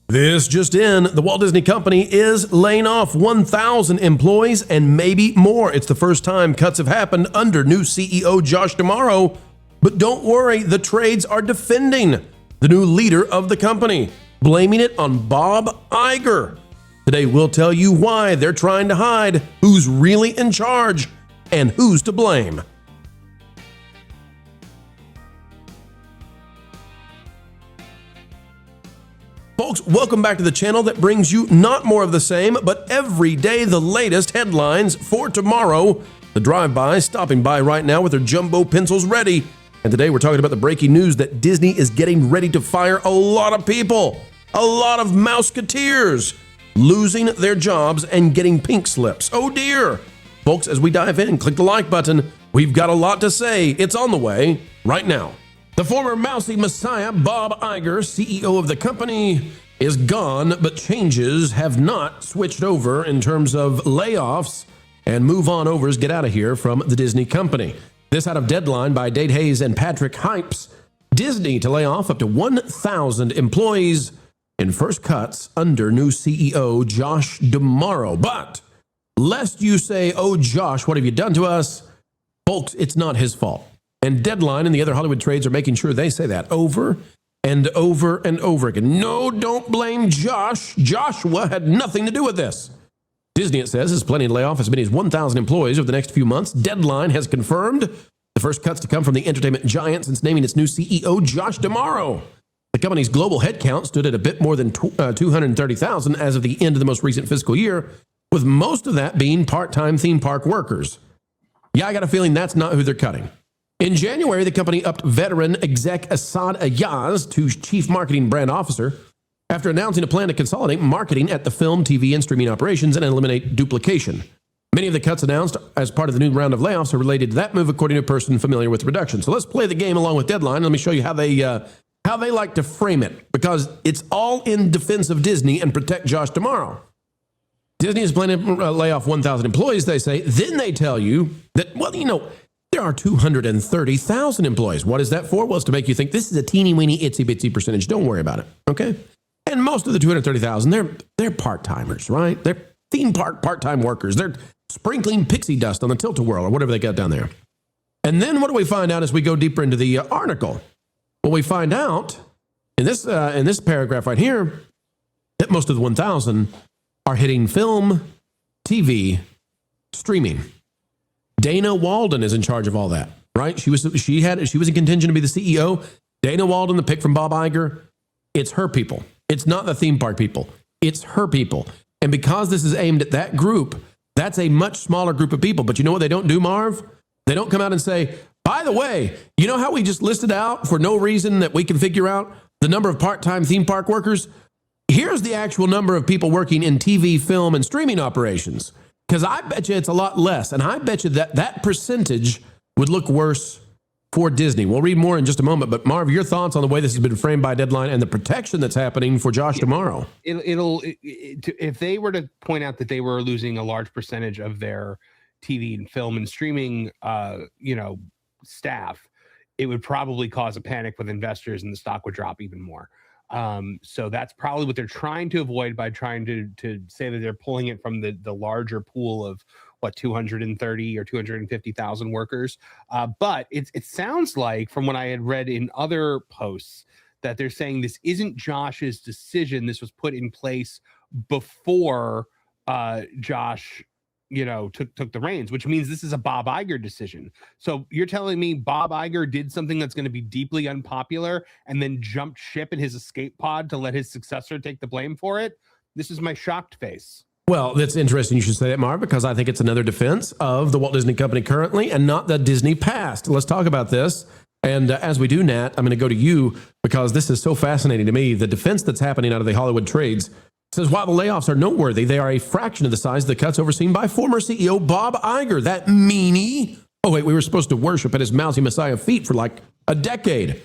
This just in, the Walt Disney Company is laying off 1,000 employees and maybe more. It's the first time cuts have happened under new CEO Josh D'Amaro. But don't worry, the trades are defending the new leader of the company, blaming it on Bob Iger. Today we'll tell you why they're trying to hide who's really in charge and who's to blame. Folks, welcome back to the channel that brings you not more of the same, but every day the latest headlines for tomorrow. The drive-by stopping by right now with their jumbo pencils ready. And today we're talking about the breaking news that Disney is getting ready to fire a lot of people, a lot of Mouseketeers, losing their jobs and getting pink slips. Oh dear. Folks, as we dive in, click the like button. We've got a lot to say. It's on the way right now. The former mousy messiah, Bob Iger, CEO of the company, is gone, but changes have not switched over in terms of layoffs and move-on-overs, get out of here from the Disney company. This out of Deadline by Dade Hayes and Patrick Hypes. Disney to lay off up to 1,000 employees in first cuts under new CEO Josh D'Amaro. But lest you say, oh, Josh, what have you done to us? Folks, it's not his fault. And Deadline and the other Hollywood trades are making sure they say that over and over and over again. No, don't blame Josh. Joshua had nothing to do with this. Disney, it says, is planning to lay off as many as 1,000 employees over the next few months. Deadline has confirmed the first cuts to come from the entertainment giant since naming its new CEO, Josh D'Amaro. The company's global headcount stood at a bit more than 230,000 as of the end of the most recent fiscal year, with most of that being part-time theme park workers. Yeah, I got a feeling that's not who they're cutting. In January, the company upped veteran exec Asad Ayaz to chief marketing brand officer after announcing a plan to consolidate marketing at the film, TV, and streaming operations and eliminate duplication. Many of the cuts announced as part of the new round of layoffs are related to that move, according to a person familiar with the reduction. So let's play the game along with Deadline. Let me show you how they like to frame it, because it's all in defense of Disney and protect Josh D'Amaro. Disney is planning to lay off 1,000 employees, they say. Then they tell you that, well, there are 230,000 employees. What is that for? Well, it's to make you think this is a teeny weeny itsy bitsy percentage. Don't worry about it. Okay. And most of the 230,000, they're part-timers, right? They're theme park part-time workers. They're sprinkling pixie dust on the tilt-a-whirl or whatever they got down there. And then what do we find out as we go deeper into the article? Well, we find out in this paragraph right here that most of the 1,000 are hitting film, TV, streaming. Dana Walden is in charge of all that, right? She was in contention to be the CEO. Dana Walden, the pick from Bob Iger, it's her people. It's not the theme park people. It's her people. And because this is aimed at that group, that's a much smaller group of people. But you know what they don't do, Marv? They don't come out and say, by the way, you know how we just listed out for no reason that we can figure out the number of part-time theme park workers? Here's the actual number of people working in TV, film, and streaming operations. Because I bet you it's a lot less. And I bet you that percentage would look worse for Disney. We'll read more in just a moment. But Marv, your thoughts on the way this has been framed by Deadline and the protection that's happening for Josh D'Amaro? If they were to point out that they were losing a large percentage of their TV and film and streaming, staff, it would probably cause a panic with investors and the stock would drop even more. So that's probably what they're trying to avoid by trying to say that they're pulling it from the larger pool of 230 or 250,000 workers. But it sounds like, from what I had read in other posts, that they're saying this isn't Josh's decision. This was put in place before Josh took the reins, which means this is a Bob Iger decision. So you're telling me Bob Iger did something that's going to be deeply unpopular and then jumped ship in his escape pod to let his successor take the blame for it? This is my shocked face. Well, that's interesting you should say that, Marv, because I think it's another defense of the Walt Disney Company currently and not the Disney past. Let's talk about this. And as we do, Nat, I'm going to go to you because this is so fascinating to me. The defense that's happening out of the Hollywood trades says, while the layoffs are noteworthy, they are a fraction of the size of the cuts overseen by former CEO Bob Iger. That meanie. Oh, wait, we were supposed to worship at his mousy messiah feet for like a decade.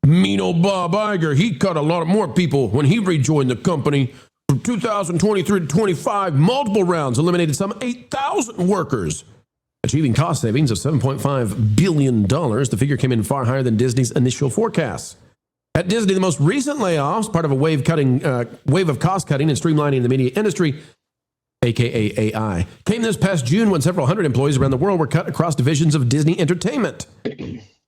Mean old Bob Iger, he cut a lot of more people when he rejoined the company. From 2023 to 25, multiple rounds eliminated some 8,000 workers, achieving cost savings of $7.5 billion. The figure came in far higher than Disney's initial forecasts. At Disney, the most recent layoffs, part of a wave of cost cutting and streamlining the media industry, aka AI, came this past June when several hundred employees around the world were cut across divisions of Disney Entertainment.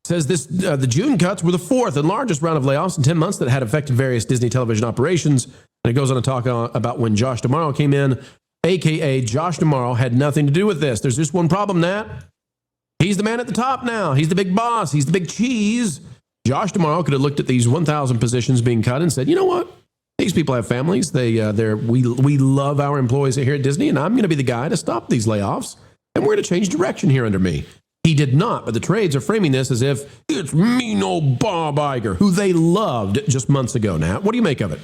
Says this, the June cuts were the fourth and largest round of layoffs in 10 months that had affected various Disney television operations. And it goes on to talk about when Josh D'Amaro came in, aka Josh D'Amaro had nothing to do with this. There's just one problem, Nat. He's the man at the top now. He's the big boss. He's the big cheese. Josh D'Amaro could have looked at these 1,000 positions being cut and said, you know what? These people have families. We love our employees here at Disney, and I'm going to be the guy to stop these layoffs, and we're going to change direction here under me. He did not, but the trades are framing this as if it's mean old Bob Iger, who they loved just months ago. Nat, what do you make of it?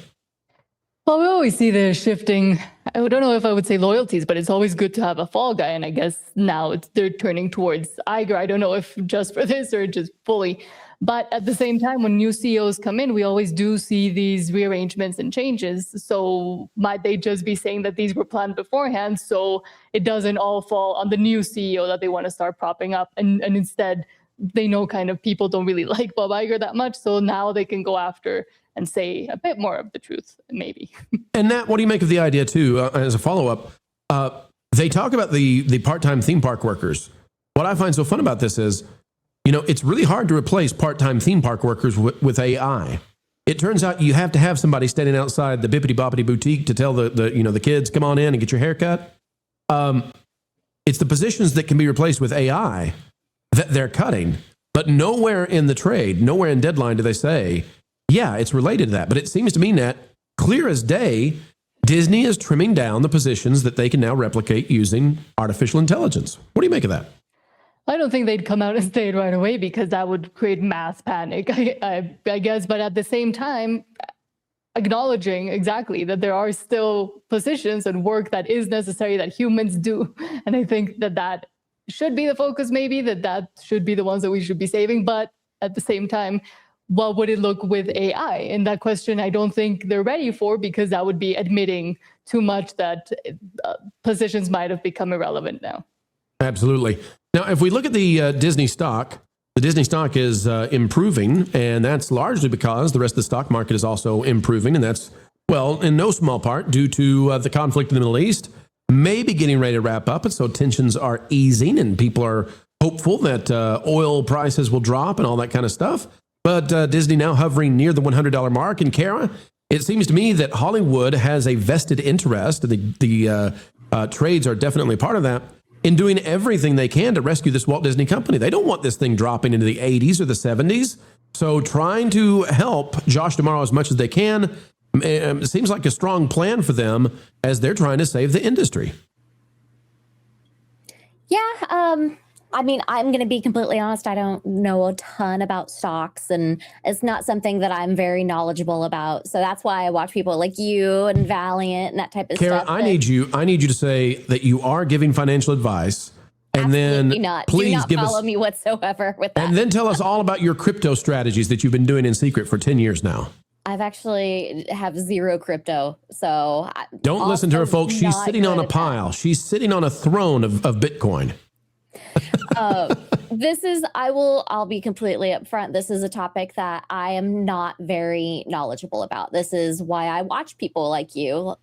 Well, we always see the shifting. I don't know if I would say loyalties, but it's always good to have a fall guy. And I guess now they're turning towards Iger. I don't know if just for this or just fully. But at the same time, when new CEOs come in, we always do see these rearrangements and changes. So might they just be saying that these were planned beforehand so it doesn't all fall on the new CEO that they want to start propping up? And instead, they know kind of people don't really like Bob Iger that much. So now they can go after and say a bit more of the truth, maybe. And Nat, what do you make of the idea, too, as a follow-up? They talk about the part-time theme park workers. What I find so fun about this is, you know, it's really hard to replace part-time theme park workers with AI. It turns out you have to have somebody standing outside the bippity-boppity boutique to tell the kids, come on in and get your hair cut. It's the positions that can be replaced with AI that they're cutting. But nowhere in the trade, nowhere in Deadline do they say, yeah, it's related to that. But it seems to me, Nat, clear as day, Disney is trimming down the positions that they can now replicate using artificial intelligence. What do you make of that? I don't think they'd come out and say it right away because that would create mass panic, I guess. But at the same time, acknowledging exactly that there are still positions and work that is necessary that humans do. And I think that should be the focus, maybe, that should be the ones that we should be saving. But at the same time, what would it look with AI? And that question, I don't think they're ready for, because that would be admitting too much that positions might have become irrelevant now. Absolutely. Now, if we look at the Disney stock is improving, and that's largely because the rest of the stock market is also improving. And that's, well, in no small part due to the conflict in the Middle East, maybe getting ready to wrap up. And so tensions are easing and people are hopeful that oil prices will drop and all that kind of stuff. But Disney now hovering near the $100 mark. And Kara, it seems to me that Hollywood has a vested interest. The trades are definitely part of that, in doing everything they can to rescue this Walt Disney Company. They don't want this thing dropping into the 80s or the 70s. So trying to help Josh D'Amaro as much as they can seems like a strong plan for them as they're trying to save the industry. Yeah, I mean, I'm going to be completely honest. I don't know a ton about stocks, and it's not something that I'm very knowledgeable about. So that's why I watch people like you and Valiant and that type of Kara, stuff. I need you to say that you are giving financial advice, and then please do not give follow us me whatsoever with that. And then tell us all about your crypto strategies that you've been doing in secret for 10 years now. I've actually have zero crypto, so don't listen to her, folks. She's sitting on a pile. She's sitting on a throne of Bitcoin. I'll be completely upfront. This is a topic that I am not very knowledgeable about. This is why I watch people like you,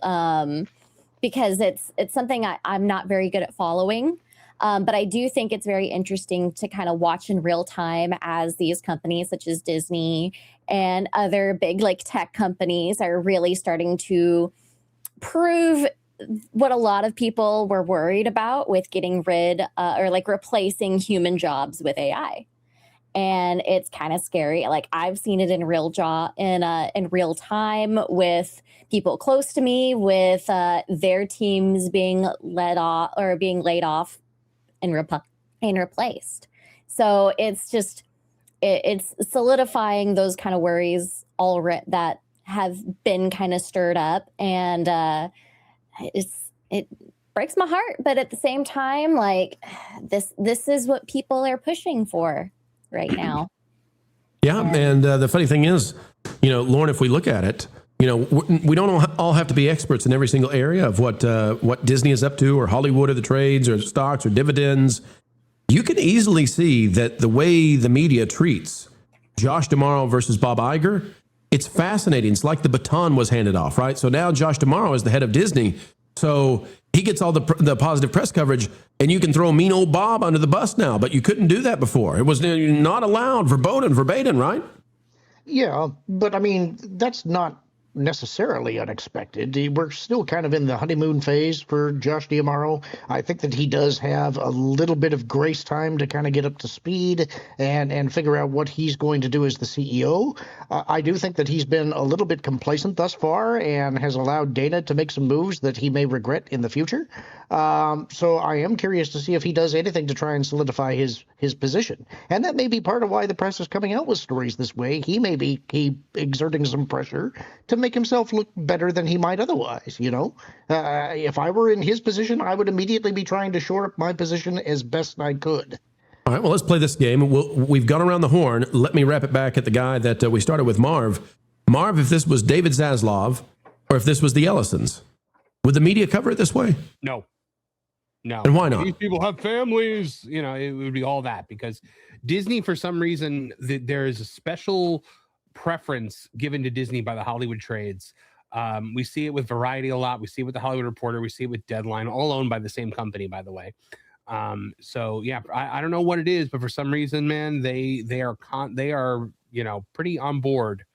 because it's something I'm not very good at following. But I do think it's very interesting to kind of watch in real time as these companies such as Disney and other big like tech companies are really starting to prove what a lot of people were worried about with getting rid or like replacing human jobs with AI. And it's kind of scary. Like I've seen it in real time with people close to me, with their teams being laid off and replaced. So it's just it's solidifying those kind of worries that have been kind of stirred up, and it breaks my heart. But at the same time, like this is what people are pushing for right now. Yeah, and the funny thing is, Lauren, if we look at it, we don't all have to be experts in every single area of what Disney is up to, or Hollywood, or the trades, or stocks, or dividends. You can easily see that the way the media treats Josh D'Amaro versus Bob Iger it's fascinating. It's like the baton was handed off, right? So now Josh D'Amaro is the head of Disney. So he gets all the positive press coverage, and you can throw mean old Bob under the bus now, but you couldn't do that before. It was not allowed, verbatim, right? Yeah, but I mean, that's not necessarily unexpected. We're still kind of in the honeymoon phase for Josh D'Amaro. I think that he does have a little bit of grace time to kind of get up to speed and figure out what he's going to do as the CEO. I do think that he's been a little bit complacent thus far and has allowed Dana to make some moves that he may regret in the future. So I am curious to see if he does anything to try and solidify his position. And that may be part of why the press is coming out with stories this way. He may be exerting some pressure to make himself look better than he might otherwise, If I were in his position, I would immediately be trying to shore up my position as best I could. All right, well, let's play this game. We've gone around the horn. Let me wrap it back at the guy that we started with, Marv. Marv, if this was David Zaslav or if this was the Ellisons, would the media cover it this way? No. And why not? These people have families. It would be all that because Disney, for some reason, there is a special preference given to Disney by the Hollywood trades. We see it with Variety a lot. We see it with the Hollywood Reporter. We see it with Deadline, all owned by the same company, by the way. So yeah, I don't know what it is, but for some reason, man, they are pretty on board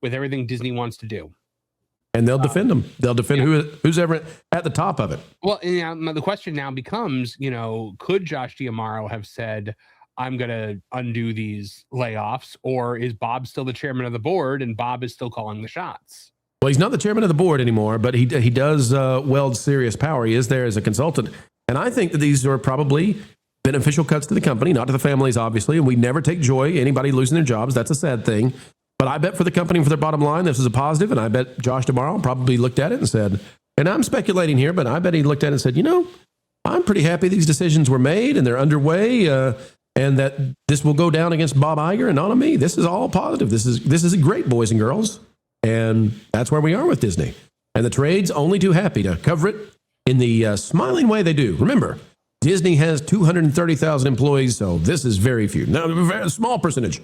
with everything Disney wants to do. And they'll defend them. They'll defend who's ever at the top of it. Well, the question now becomes, could Josh D'Amaro have said, I'm going to undo these layoffs, or is Bob still the chairman of the board and Bob is still calling the shots? Well, he's not the chairman of the board anymore, but he does wield serious power. He is there as a consultant. And I think that these are probably beneficial cuts to the company, not to the families, obviously. And we never take joy anybody losing their jobs. That's a sad thing. But I bet for the company, for their bottom line, this is a positive. And I bet Josh D'Amaro probably looked at it and said, and I'm speculating here, but I bet he looked at it and said, I'm pretty happy these decisions were made and they're underway. And that this will go down against Bob Iger and not on me. This is all positive. This is great, boys and girls. And that's where we are with Disney. And the trade's only too happy to cover it in the smiling way they do. Remember, Disney has 230,000 employees, so this is very few. Now, a very small percentage.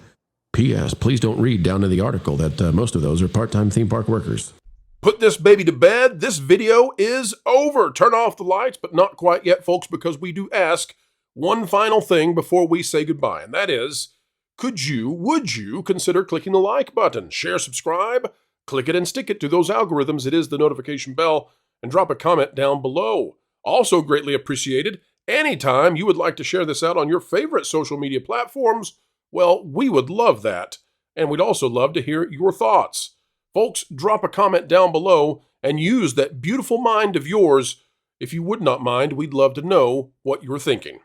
P.S. Please don't read down in the article that most of those are part-time theme park workers. Put this baby to bed. This video is over. Turn off the lights, but not quite yet, folks, because we do ask one final thing before we say goodbye, and that is, would you consider clicking the like button, share, subscribe, click it and stick it to those algorithms. It is the notification bell, and drop a comment down below. Also greatly appreciated, anytime you would like to share this out on your favorite social media platforms, well, we would love that, and we'd also love to hear your thoughts. Folks, drop a comment down below and use that beautiful mind of yours. If you would not mind, we'd love to know what you're thinking.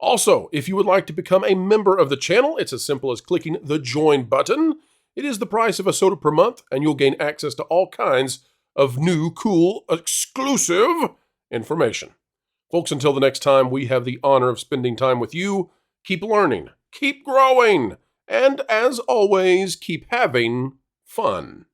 Also, if you would like to become a member of the channel, it's as simple as clicking the join button. It is the price of a soda per month, and you'll gain access to all kinds of new, cool, exclusive information. Folks, until the next time we have the honor of spending time with you, keep learning, keep growing, and as always, keep having fun.